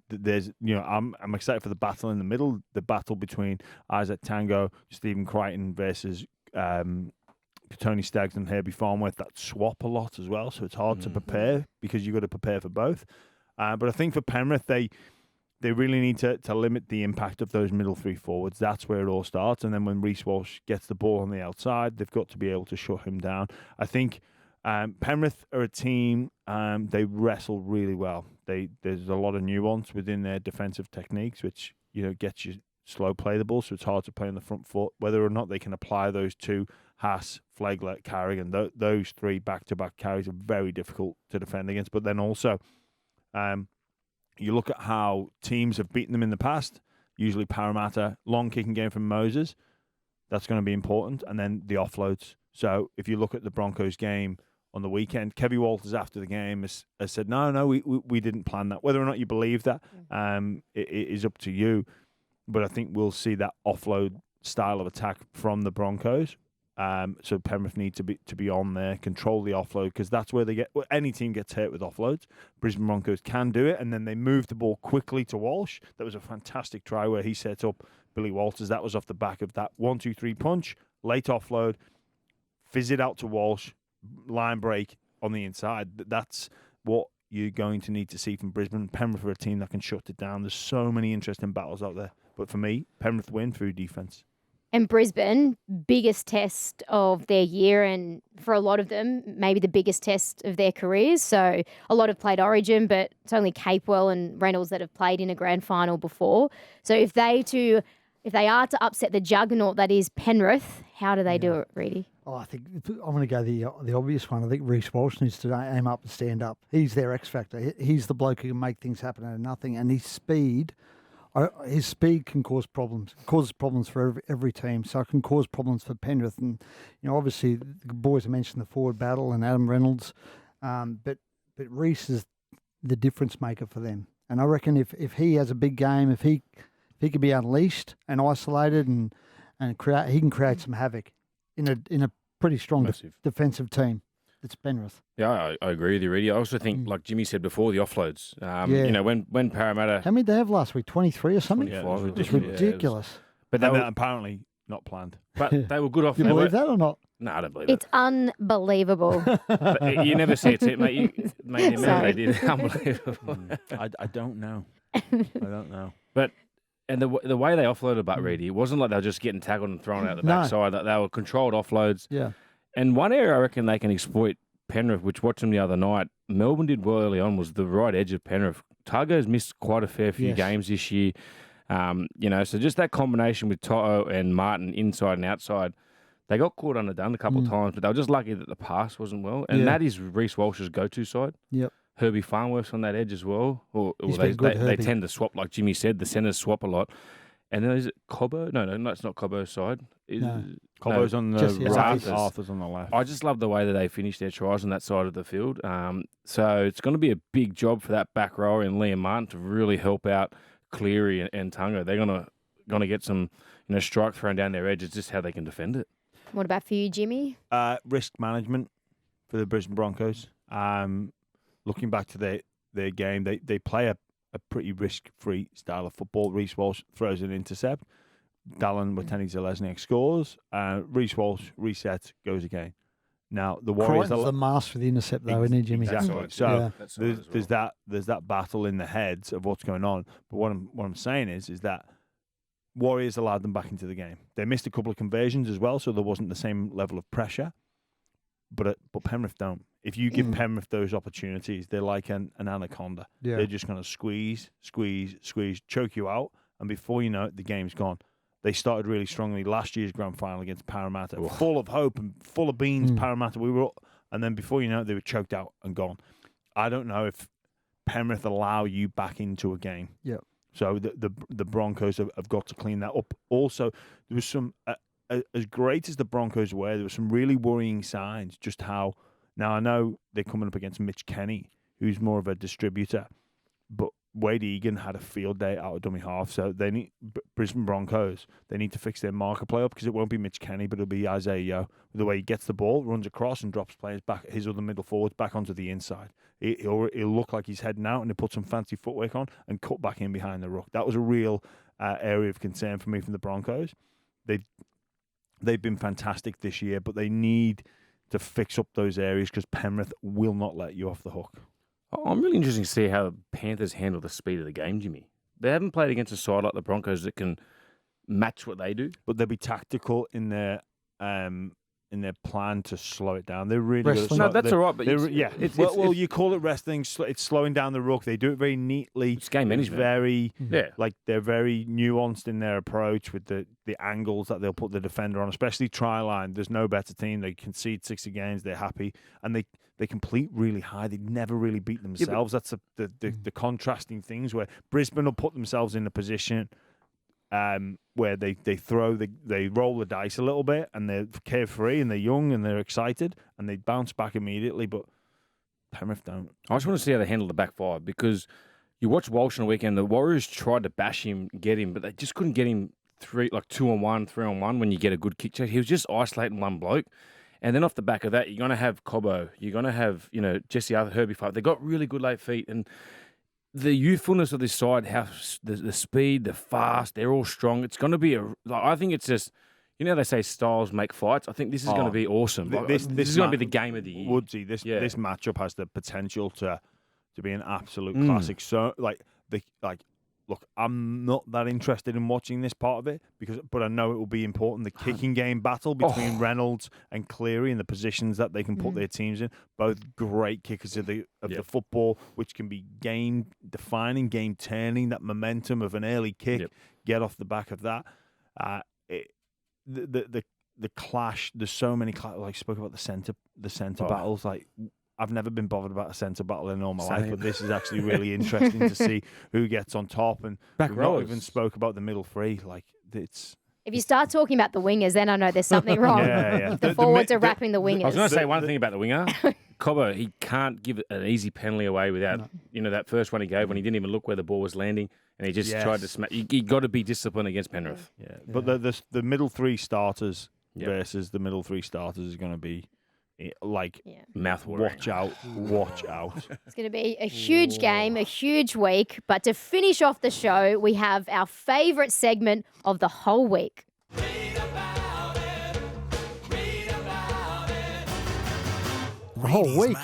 There's I'm excited for the battle in the middle, the battle between Isaac Tango, Stephen Crichton versus Tony Staggs and Herbie Farnworth. That swap a lot as well, so it's hard to prepare because you've got to prepare for both. But I think for Penrith, they really need to limit the impact of those middle three forwards. That's where it all starts. And then when Reece Walsh gets the ball on the outside, they've got to be able to shut him down. I think Penrith are a team, they wrestle really well. There's a lot of nuance within their defensive techniques, which gets you slow play the ball, so it's hard to play on the front foot. Whether or not they can apply those two, Haas, Flegler, Carrigan, those three back-to-back carries are very difficult to defend against. But then also, you look at how teams have beaten them in the past, usually Parramatta, long kicking game from Moses, that's going to be important, and then the offloads. So if you look at the Broncos game on the weekend, Kevin Walters after the game has said, no, we didn't plan that. Whether or not you believe that, it is up to you. But I think we'll see that offload style of attack from the Broncos. So Penrith need to be on there, control the offload, because that's where any team gets hurt with offloads. Brisbane Broncos can do it, and then they move the ball quickly to Walsh. That was a fantastic try where he set up Billy Walters. That was off the back of that 1-2-3 punch, late offload, fizz it out to Walsh, line break on the inside. That's what you're going to need to see from Brisbane. Penrith are a team that can shut it down. There's so many interesting battles out there. But for me, Penrith win through defence. And Brisbane, biggest test of their year, and for a lot of them, maybe the biggest test of their careers. So a lot have played Origin, but it's only Capewell and Reynolds that have played in a grand final before. So if they are to upset the juggernaut that is Penrith, how do they do it, Reedy? Oh, I think I'm going to go the obvious one. I think Reece Walsh needs to aim up and stand up. He's their X factor. He's the bloke who can make things happen out of nothing, and his speed can cause problems. It causes problems for every team, so it can cause problems for Penrith. And obviously the boys have mentioned the forward battle and Adam Reynolds, but Reece is the difference maker for them. And I reckon if he has a big game, if he can be unleashed and isolated and create, he can create some havoc in a pretty strong defensive team. It's Penrith. Yeah, I agree with you, Reedy. I also think, like Jimmy said before, the offloads. When Parramatta... How many did they have last week? 23 or something? 25. It's ridiculous. But they were apparently not planned. But they were good off. You believe that or not? No, I don't believe It's unbelievable. But you never see it, mate. Mate, they did. Unbelievable. I don't know. I don't know. But... And the way they offloaded Butt Reedy, it wasn't like they were just getting tackled and thrown out the backside. They were controlled offloads. Yeah. And one area I reckon they can exploit Penrith, which watched them the other night, Melbourne did well early on, was the right edge of Penrith. Targo's missed quite a fair few games this year. So just that combination with Toto and Martin inside and outside, they got caught underdone a couple of times, but they were just lucky that the pass wasn't well. And that is Reece Walsh's go-to side. Yep. Herbie Farnworth's on that edge as well. Or they tend to swap, like Jimmy said, the centres swap a lot. And then is it Cobbo? No, it's not Cobbo's side. Cobbo's on the right, Arthur's on the left. I just love the way that they finish their tries on that side of the field. So it's going to be a big job for that back rower in Liam Martin to really help out Cleary and Tungo. They're going to get some strike thrown down their edge. It's just how they can defend it. What about for you, Jimmy? Risk management for the Brisbane Broncos. Looking back to their game, they play a pretty risk-free style of football. Reece Walsh throws an intercept. Dallin Watene-Zelezniak scores. Reece Walsh resets, goes again. Now the Warriors are the master for the intercept, though, isn't he, Jimmy? Exactly. So there's that battle in the heads of what's going on. But what I'm saying is that Warriors allowed them back into the game. They missed a couple of conversions as well, so there wasn't the same level of pressure. But Penrith don't. If you give Penrith those opportunities, they're like an anaconda. Yeah. They're just going to squeeze, choke you out, and before you know it, the game's gone. They started really strongly last year's grand final against Parramatta, full of hope and full of beans. Parramatta, and then before you know it, they were choked out and gone. I don't know if Penrith allow you back into a game. Yeah. So the Broncos have got to clean that up. Also, there was some. As great as the Broncos were, there were some really worrying signs just how... Now, I know they're coming up against Mitch Kenny, who's more of a distributor, but Wade Egan had a field day out of dummy half, so they need Brisbane Broncos, they need to fix their marker play up because it won't be Mitch Kenny, but it'll be Isaiah Yeo. The way he gets the ball, runs across and drops players back, his other middle forwards back onto the inside. He'll look like he's heading out and he'll put some fancy footwork on and cut back in behind the ruck. That was a real area of concern for me from the Broncos. They've been fantastic this year, but they need to fix up those areas because Penrith will not let you off the hook. I'm really interested to see how the Panthers handle the speed of the game, Jimmy. They haven't played against a side like the Broncos that can match what they do. But they'll be tactical in their plan to slow it down. They're really good. No, that's all right. But you call it wrestling. It's slowing down the ruck. They do it very neatly. It's game management. They're very nuanced in their approach with the angles that they'll put the defender on, especially try line. There's no better team. They concede 60 games. They're happy. And they complete really high. They never really beat themselves. That's the contrasting things where Brisbane will put themselves in a position where they roll the dice a little bit and they're carefree and they're young and they're excited and they bounce back immediately, but Penrith don't. I just want to see how they handle the back five because you watch Walsh on the weekend, the Warriors tried to bash him, get him, but they just couldn't get him 2-on-1, 3-on-1 when you get a good kick check. He was just isolating one bloke. And then off the back of that, you're going to have Cobbo, you're going to have, Jesse Arthur, Herbie Fife. They've got really good late feet and the youthfulness of this side, how the speed, the fast, they're all strong. It's going to be I think it's just, they say styles make fights. I think this is going to be awesome. This is going to be the game of the year. Woodsy, this matchup has the potential to be an absolute classic. So look, I'm not that interested in watching this part of it but I know it will be important. The kicking game battle between Reynolds and Cleary and the positions that they can put their teams in. Both great kickers of the football, which can be game defining, game turning. That momentum of an early kick, get off the back of that. The clash. There's so many. Like spoke about the centre battles. Like I've never been bothered about a centre battle in all my life, but this is actually really interesting to see who gets on top. And we've not even spoke about the middle three. Like it's. If you start talking about the wingers, then I know there's something wrong. If the forwards are wrapping the wingers. I was going to say one thing about the winger. Cobbo, he can't give an easy penalty away without, that first one he gave when he didn't even look where the ball was landing and he just tried to smack. You got to be disciplined against Penrith. Yeah. But the middle three starters versus the middle three starters is going to be mouth-watering. Watch out. It's going to be a huge game, a huge week. But to finish off the show, we have our favourite segment of the whole week. The whole week.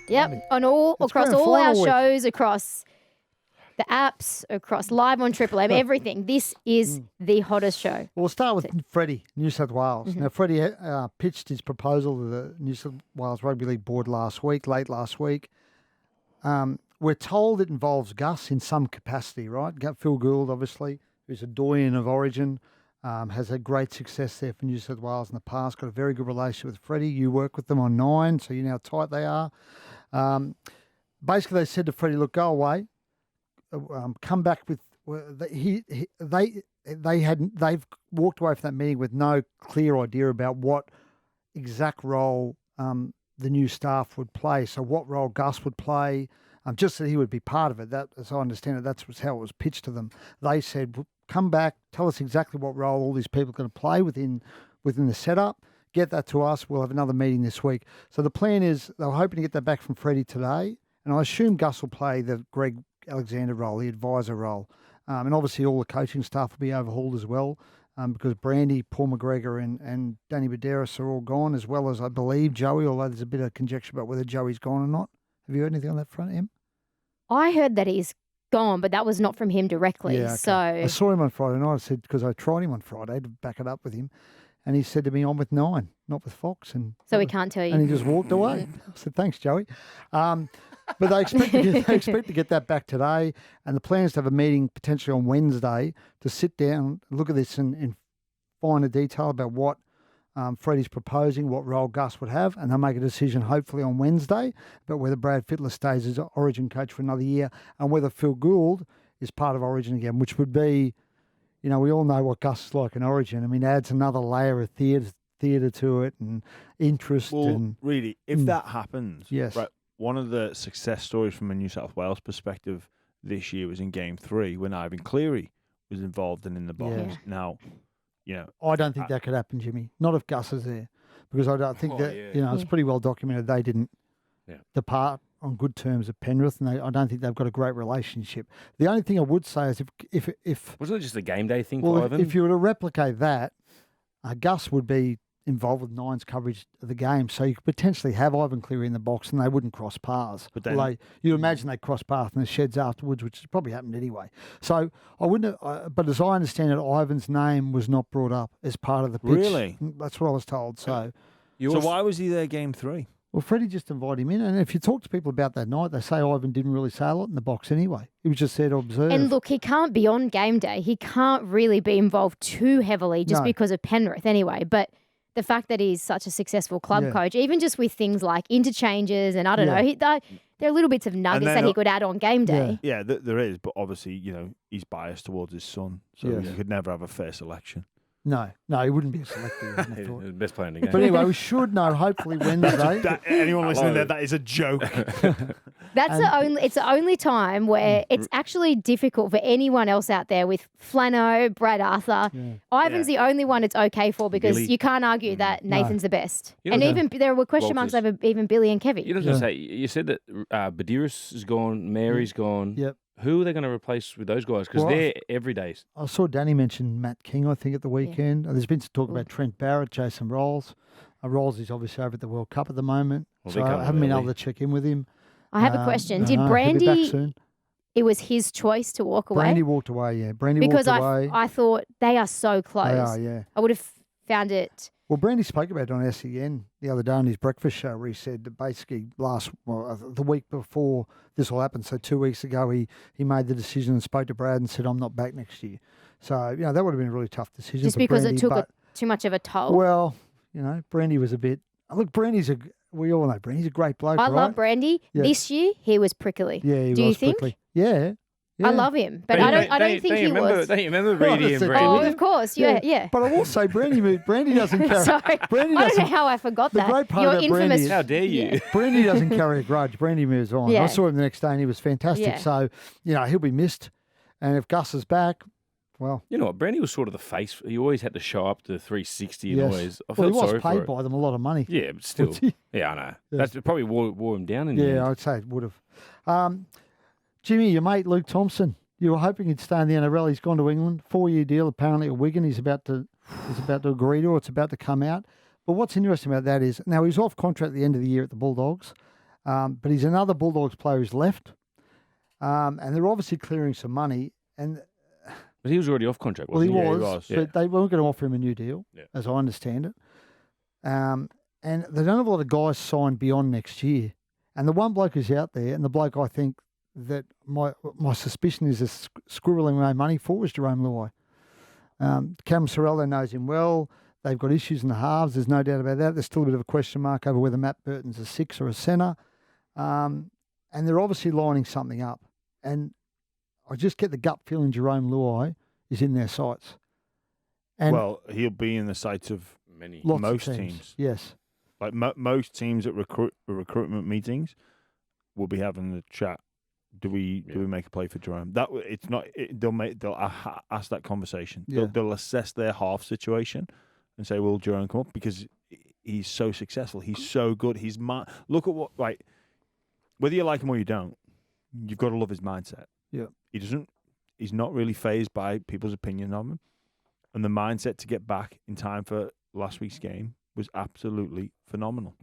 Yep, across all our shows, across the apps, across live on Triple M, everything. This is the hottest show. Well, we'll start with Freddie, New South Wales. Now, Freddie pitched his proposal to the New South Wales Rugby League Board late last week. We're told it involves Gus in some capacity, right? Phil Gould, obviously, who's a doyen of Origin, has had great success there for New South Wales in the past, got a very good relationship with Freddie. You work with them on 9, so you know how tight they are. Basically, they said to Freddie, look, go away. Come back with they've walked away from that meeting with no clear idea about what exact role the new staff would play. So what role Gus would play, just that he would be part of it. That, as I understand it, that's how it was pitched to them. They said, come back, tell us exactly what role all these people are going to play within the setup. Get that to us. We'll have another meeting this week. So the plan is they're hoping to get that back from Freddie today, and I assume Gus will play the Greg Alexander role, the advisor role. And obviously all the coaching staff will be overhauled as well because Brandy, Paul McGregor and Danny Medeiros are all gone, as well as, I believe, Joey, although there's a bit of conjecture about whether Joey's gone or not. Have you heard anything on that front, Em? I heard that he's gone, but that was not from him directly. Yeah, okay. So I saw him on Friday night. I said, because I tried him on Friday to back it up with him, and he said to me, I'm with 9, not with Fox. And so he can't tell you. And he just walked away. I said, thanks, Joey. But they expect to get that back today, and the plan is to have a meeting potentially on Wednesday to sit down, look at this in finer detail about what Freddie's proposing, what role Gus would have, and they'll make a decision hopefully on Wednesday about whether Brad Fittler stays as Origin coach for another year and whether Phil Gould is part of Origin again, which would be, we all know what Gus is like in Origin. I mean, adds another layer of theatre to it and interest. Well, and really, if that happens, yes. Right, one of the success stories from a New South Wales perspective this year was in Game 3 when Ivan Cleary was involved and in the box. Yeah. Now, I don't think that could happen, Jimmy. Not if Gus is there, because I don't think it's pretty well documented they didn't depart on good terms at Penrith, and I don't think they've got a great relationship. The only thing I would say is if wasn't it just a game day thing for Ivan? If you were to replicate that, Gus would be involved with 9's coverage of the game, so you could potentially have Ivan Cleary in the box and they wouldn't cross paths. But then, you imagine they cross paths in the sheds afterwards, which has probably happened anyway. So I wouldn't. But as I understand it, Ivan's name was not brought up as part of the pitch. Really? That's what I was told. So why was he there Game 3? Well, Freddie just invited him in, and if you talk to people about that night, they say Ivan didn't really say a lot in the box anyway. He was just there to observe. And look, he can't be on game day. He can't really be involved too heavily just because of Penrith anyway. But the fact that he's such a successful club coach, even just with things like interchanges and I don't know, there are little bits of nuggets that he could add on game day. Yeah, there is, but obviously, he's biased towards his son, so he could never have a fair selection. No, he wouldn't be a selector. He's the best player in the game. But anyway, we should know hopefully Wednesday. Anyone listening there, that is a joke. It's the only time where it's actually difficult for anyone else out there with Flano, Brad Arthur. Yeah. Ivan's the only one it's okay for because Billy. You can't argue that Nathan's the best. And even there were question marks over even Billy and Kevy. You said that Badiris is gone, Mary's gone. Yep. Who are they going to replace with those guys? Because they're everydays. I saw Danny mention Matt King, I think, at the weekend. There's been some talk about Trent Barrett, Jason Rolls. Rolls is obviously over at the World Cup at the moment. So I haven't been able to check in with him. I have a question. Did Brandy... He'll be back soon. it was his choice to walk away? Brandy walked away, yeah. Brandy Because walked away. I thought they are so close. They are, yeah. I would have found it. Well, Brandy spoke about it on SEN the other day on his breakfast show where he said that basically the week before this all happened, so 2 weeks ago, he made the decision and spoke to Brad and said, I'm not back next year. So, that would have been a really tough decision Just for because Brandy, it took too much of a toll. Well, Brandy was a bit... Look, we all know Brandy's a great bloke, I right? love Brandy. Yeah. This year, he was prickly. Yeah, he Do was you think? prickly. Yeah. I love him, but I don't think he was. Don't you remember Reedy and Oh, Brandy? Oh, of course. Yeah. But I will say Brandy doesn't carry... Sorry. Brandy I don't know doesn't... how I forgot The that. great part You're about Brandy infamous. is- How dare you? Yeah. Brandy doesn't carry a grudge. Brandy moves on. Yeah. I saw him the next day and he was fantastic. Yeah. So, he'll be missed. And if Gus is back, well... You know what? Brandy was sort of the face. He always had to show up to 360 and Yes. always. I Well, he felt was sorry paid for it. by them a lot of money. Yeah, but still. Was he? Yeah, I know. Yeah. That's probably wore him down in the Yeah, end. I'd say it would have. Jimmy, your mate Luke Thompson, you were hoping he'd stay in the NRL. He's gone to England. 4-year deal apparently at Wigan. He's about to agree to, or it's about to come out. But what's interesting about that is, now he's off contract at the end of the year at the Bulldogs, but he's another Bulldogs player who's left. And they're obviously clearing some money. And But he was already off contract, well, he wasn't he? was, Yeah. but they weren't going to offer him a new deal, Yeah. as I understand it. And they don't have a lot of guys signed beyond next year. And the one bloke who's out there, and the bloke I think that my suspicion is squirreling away money for, is Jerome Luai. Cam Sorrello knows him well. They've got issues in the halves. There's no doubt about that. There's still a bit of a question mark over whether Matt Burton's a 6 or a centre. And they're obviously lining something up. And I just get the gut feeling Jerome Luai is in their sights. And Well, he'll be in the sights of Many. lots most of teams. teams. Yes. Like most teams at recruitment meetings will be having the chat. Do we make a play for Jerome? They'll ask that conversation. Yeah. They'll assess their half situation and say, "Will Jerome come up?" Because he's so successful. He's so good. Look at what whether you like him or you don't, you've got to love his mindset. Yeah. He's not really fazed by people's opinion of him, and the mindset to get back in time for last week's game was absolutely phenomenal.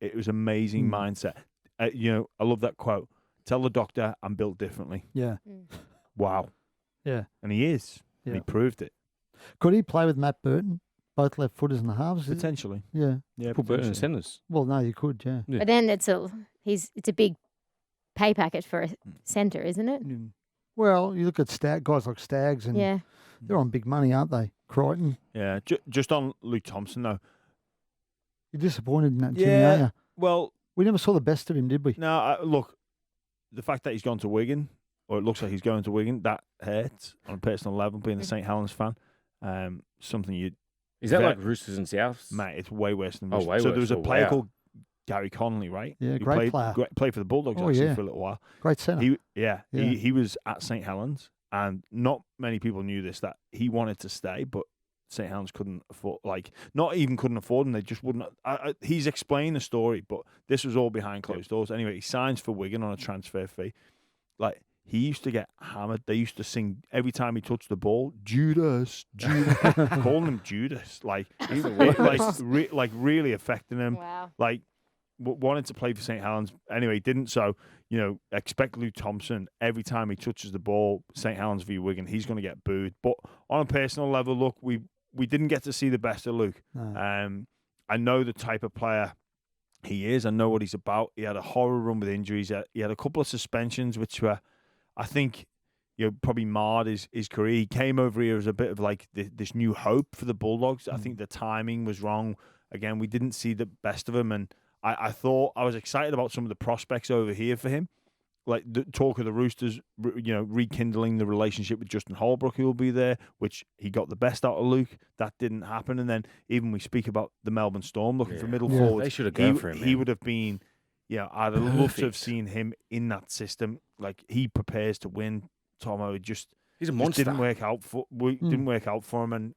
It was amazing mindset. I love that quote. Tell the doctor I'm built differently. Yeah. Wow. Yeah. And he is. And Yeah. he proved it. Could he play with Matt Burton? Both left footers in the halves? Potentially. Yeah. Yeah. Put Burton in potentially. centres. Well, no, you could, yeah. Yeah. But then it's a big pay packet for a centre, isn't it? Well, you look at guys like Staggs, and Yeah. they're on big money, aren't they? Crichton. Yeah. Just on Luke Thompson, though. You're disappointed in that, Jimmy, Yeah. aren't you? Well, We never saw the best of him, did we? no, look, the fact that he's gone to Wigan, or it looks like he's going to Wigan, that hurts on a personal level, being a St. Helens fan. Something you... Is that Ve- like Roosters and Souths? Mate, it's way worse than Oh, this. way So worse. there was a Oh, player wow. called Gary Connolly, right? Yeah, Who great player. Played for the Bulldogs Oh, actually yeah. for a little while. Great centre. Yeah. Yeah. He was at St. Helens, and not many people knew this, that he wanted to stay, but St. Helens couldn't afford, not even couldn't afford him. They just wouldn't. He's explained the story, but this was all behind closed doors. Anyway, he signs for Wigan on a transfer fee. He used to get hammered. They used to sing every time he touched the ball, Judas, Judas, calling him Judas. Really affecting him. Wow. Wanted to play for St. Helens. Anyway, didn't. So, expect Luke Thompson, every time he touches the ball, St. Helens v Wigan, he's going to get booed. But on a personal level, look, we didn't get to see the best of Luke. No. I know the type of player he is. I know what he's about. He had a horror run with injuries. He had a couple of suspensions, which were, I think, probably marred his career. He came over here as a bit of this new hope for the Bulldogs. I think the timing was wrong. Again, we didn't see the best of him, and I thought I was excited about some of the prospects over here for him. Like the talk of the Roosters, rekindling the relationship with Justin Holbrook, who will be there, which he got the best out of Luke. That didn't happen. And then even we speak about the Melbourne Storm looking for middle forwards. They should have gone for him. He would have been, I'd have loved to have Perfect. seen him in that system. Like he prepares to win. Tomo He's a monster. didn't work out for him, and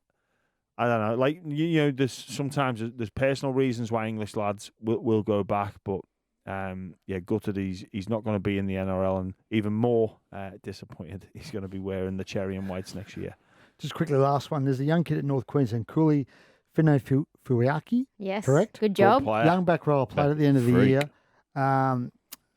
I don't know. There's sometimes there's personal reasons why English lads will go back, but. Gutted he's not going to be in the NRL, and even more disappointed he's going to be wearing the cherry and whites next year. Just quickly, last one. There's a young kid at North Queensland, Cooley Fino Fuiaki. Yes. Correct? Good job. Player. Young back rower played at the end of the Freak. year.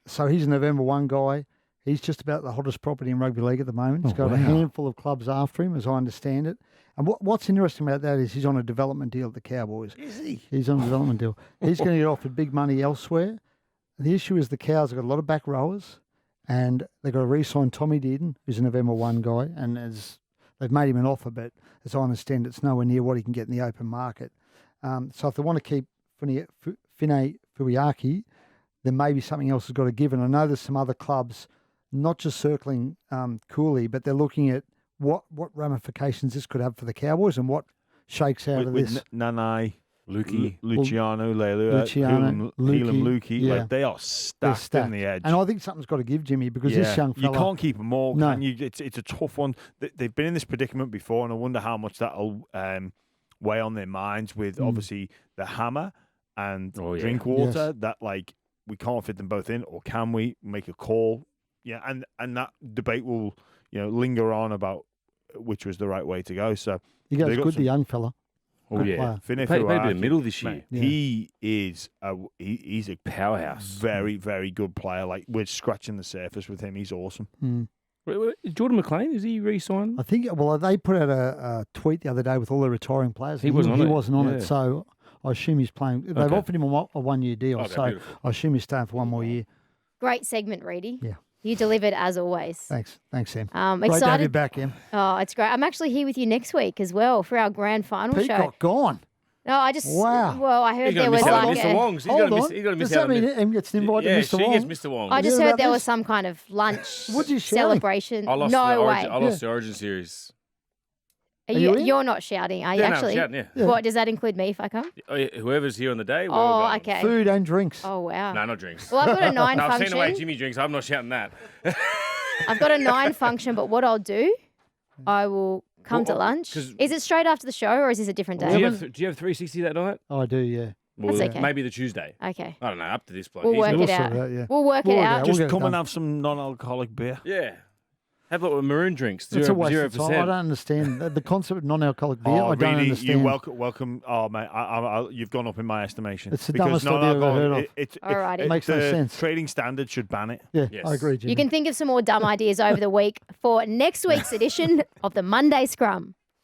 So he's a November 1 guy. He's just about the hottest property in rugby league at the moment. He's Oh, got wow. a handful of clubs after him, as I understand it. And what's interesting about that is he's on a development deal at the Cowboys. Is he? He's on a development deal. He's going to get offered big money elsewhere. The issue is the Cows have got a lot of back rowers, and they've got to re-sign Tommy Dearden, who's an November 1 guy, and they've made him an offer, but as I understand, it's nowhere near what he can get in the open market. So if they want to keep Fine Fuiaki, then maybe something else has got to give. And I know there's some other clubs, not just circling Cooley, but they're looking at what ramifications this could have for the Cowboys and what shakes out of this. Nanai, Lukey. Luciano, Leilua, Luciano, Helam, Lukey, Lukey. yeah. Like, they are stacked in the edge. And I think something's got to give, Jimmy, because this young fella... You can't keep them all, No. can you? It's a tough one. They've been in this predicament before, and I wonder how much that'll weigh on their minds with, obviously, the hammer and Drinkwater, that, like, we can't fit them both in, or can we make a call? Yeah, and that debate will, linger on about which was the right way to go. So You guys good, the young fella. Oh, yeah. player. He played a bit in the middle this year. Mate, he is he's a Powerhouse. very, very good player. Like, we're scratching the surface with him. He's awesome. Wait, Jordan McLean, is he re-signed? I think, they put out a tweet the other day with all the retiring players. He wasn't on it. He wasn't on Yeah. it, so I assume he's playing. They've Okay. offered him a 1-year deal, Okay, so beautiful. I assume he's staying for one more year. Great segment, Reedy. Yeah. You delivered as always. Thanks, Sam. Great to have you Excited. back, Em. Oh, it's great. I'm actually here with you next week as well for our grand final show. Peacock gone. No, I just. Wow. Well, I heard He's there going to was miss out on like Mr. a. Wong's. He's Hold going to on. miss, miss Does that out on mean it. Em gets invited Yeah, to Mr. she Wong? gets Mr. Wong. I just You hear heard about there was this? some kind of lunch What'd you shouting? celebration. I lost No the way. origin, I lost the Origin series. Are you in? you're not shouting, are you? Yeah, no, I'm Actually, shouting, yeah. Yeah. What does that include me if I come? Oh, yeah, whoever's here on the day. we're Oh, all going. okay. Food and drinks. Oh wow. No, not drinks. Well, I've got a 9 No, I've function. seen the way Jimmy drinks. I'm not shouting that. I've got a 9 function, but what I'll do, I will come to Well, lunch. 'cause- Is it straight after the show or is this a different Do day? you have 360 that night? I do, yeah. Well, That's okay. Maybe the Tuesday. Okay. I don't know. Up to this point. We'll He's work gonna- it out. sort it out, yeah. We'll work We'll it work it out. out. Just get it come and done. have some non-alcoholic beer. Yeah. Have like maroon drinks. It's a waste 0%. of time. I don't understand the concept of non-alcoholic beer. I don't really? understand. You're welcome. Oh, mate, you've gone up in my estimation. It's the Because dumbest idea I've ever non-alcoholic, heard of. Alrighty. It makes no the sense. Trading standard should ban it. Yeah, Yes. I agree, Jimmy. You can think of some more dumb ideas over the week for next week's edition of the Monday Scrum.